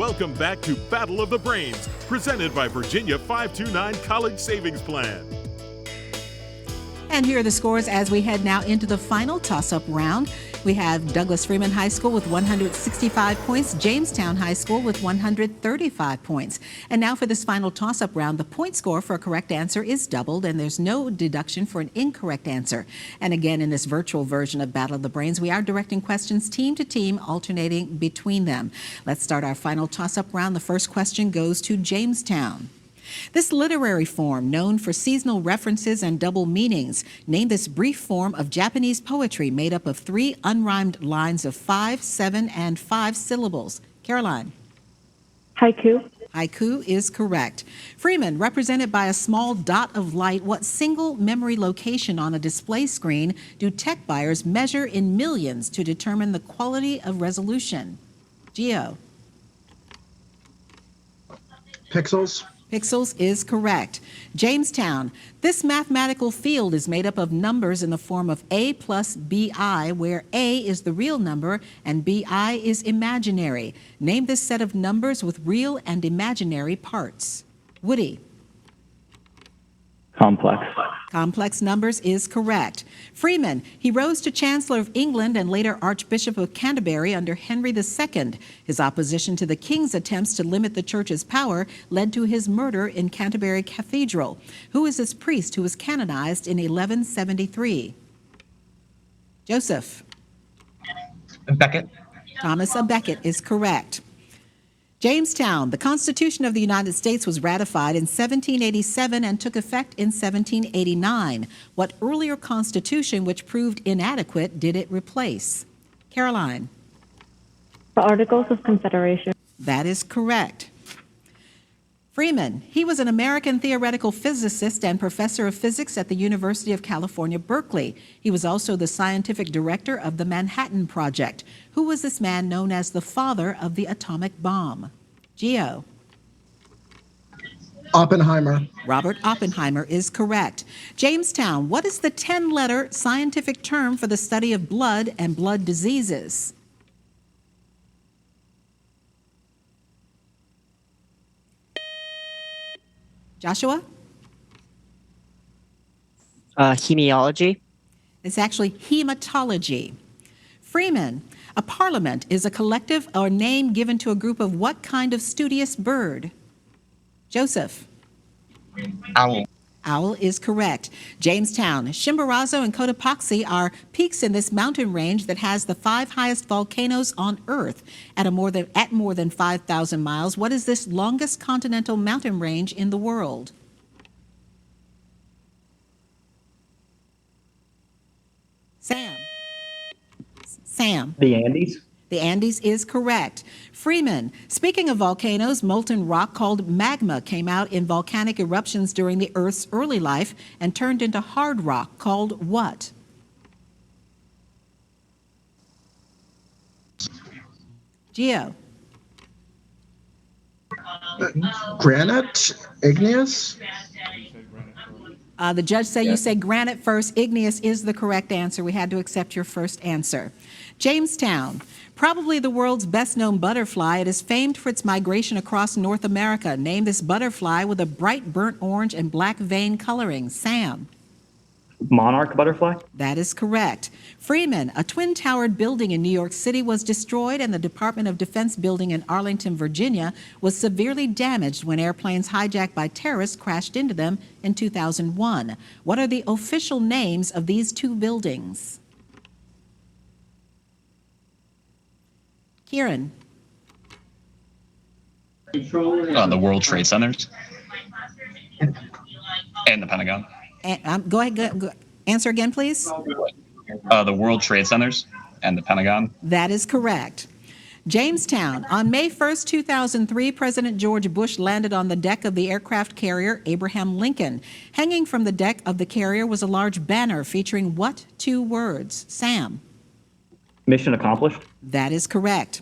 Welcome back to Battle of the Brains, presented by Virginia 529 College Savings Plan. And here are the scores as we head now into the final toss-up round. We have Douglas Freeman High School with 165 points, Jamestown High School with 135 points. And now for this final toss-up round, the point score for a correct answer is doubled, and there's no deduction for an incorrect answer. And again, in this virtual version of Battle of the Brains, we are directing questions team to team, alternating between them. Let's start our final toss-up round. The first question goes to Jamestown. This literary form, known for seasonal references and double meanings, name this brief form of Japanese poetry made up of 3 unrhymed lines of 5, 7, and 5 syllables. Caroline. Haiku. Haiku is correct. Freeman, represented by a small dot of light, what single memory location on a display screen do tech buyers measure in millions to determine the quality of resolution? Gio. Pixels. Pixels is correct. Jamestown, this mathematical field is made up of numbers in the form of A plus BI, where A is the real number and BI is imaginary. Name this set of numbers with real and imaginary parts. Woody. Complex. Complex numbers is correct. Freeman, he rose to Chancellor of England and later Archbishop of Canterbury under Henry II. His opposition to the king's attempts to limit the church's power led to his murder in Canterbury Cathedral. Who is this priest who was canonized in 1173? Joseph. Becket. Thomas à Becket is correct. Jamestown, the Constitution of the United States was ratified in 1787 and took effect in 1789. What earlier constitution, which proved inadequate, did it replace? Caroline. The Articles of Confederation. That is correct. Freeman, he was an American theoretical physicist and professor of physics at the University of California, Berkeley. He was also the scientific director of the Manhattan Project. Who was this man known as the father of the atomic bomb? Gio. Oppenheimer. Robert Oppenheimer is correct. Jamestown, what is the 10-letter scientific term for the study of blood and blood diseases? Joshua? Hematology. It's actually hematology. Freeman, a parliament is a collective or name given to a group of what kind of studious bird? Joseph? Owl. Owl is correct. Jamestown, Chimborazo and Cotopaxi are peaks in this mountain range that has the 5 highest volcanoes on Earth at more than 5,000 miles. What is this longest continental mountain range in the world? Sam. The Andes. The Andes is correct. Freeman, speaking of volcanoes, molten rock called magma came out in volcanic eruptions during the Earth's early life and turned into hard rock called what? Gio. Granite. Igneous. The judge said you say granite first. Igneous is the correct answer. We had to accept your first answer. Jamestown, probably the world's best-known butterfly. It is famed for its migration across North America. Name this butterfly with a bright burnt orange and black vein coloring. Sam. Monarch butterfly. That is correct. Freeman, a twin-towered building in New York City was destroyed, and the Department of Defense building in Arlington, Virginia was severely damaged when airplanes hijacked by terrorists crashed into them in 2001. What are the official names of these 2 buildings? Kieran. The World Trade Centers. And the Pentagon. Go ahead. Go. Answer again, please. The World Trade Centers and the Pentagon. That is correct. Jamestown, on May 1st, 2003, President George Bush landed on the deck of the aircraft carrier Abraham Lincoln. Hanging from the deck of the carrier was a large banner featuring what 2 words? Sam. Mission accomplished. That is correct.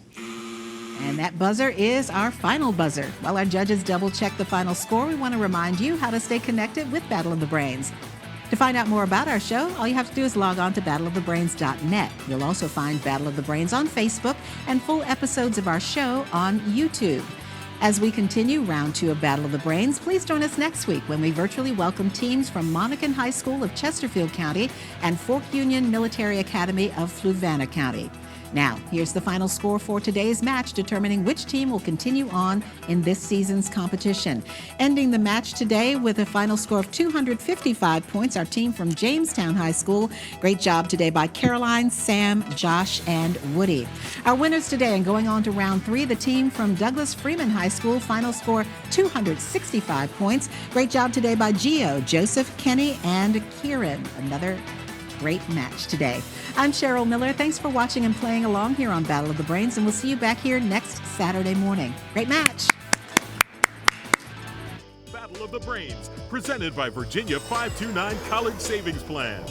And that buzzer is our final buzzer. While our judges double-check the final score, we want to remind you how to stay connected with Battle of the Brains. To find out more about our show, all you have to do is log on to battleofthebrains.net. You'll also find Battle of the Brains on Facebook and full episodes of our show on YouTube. As we continue round 2 of Battle of the Brains, please join us next week when we virtually welcome teams from Monacan High School of Chesterfield County and Fork Union Military Academy of Fluvanna County. Now, here's the final score for today's match, determining which team will continue on in this season's competition. Ending the match today with a final score of 255 points, our team from Jamestown High School. Great job today by Caroline, Sam, Josh, and Woody. Our winners today, and going on to round 3, the team from Douglas Freeman High School, final score 265 points. Great job today by Gio, Joseph, Kenny, and Kieran. Another great match today. I'm Cheryl Miller. Thanks for watching and playing along here on Battle of the Brains, and we'll see you back here next Saturday morning. Great match. Battle of the Brains, presented by Virginia 529 College Savings Plan.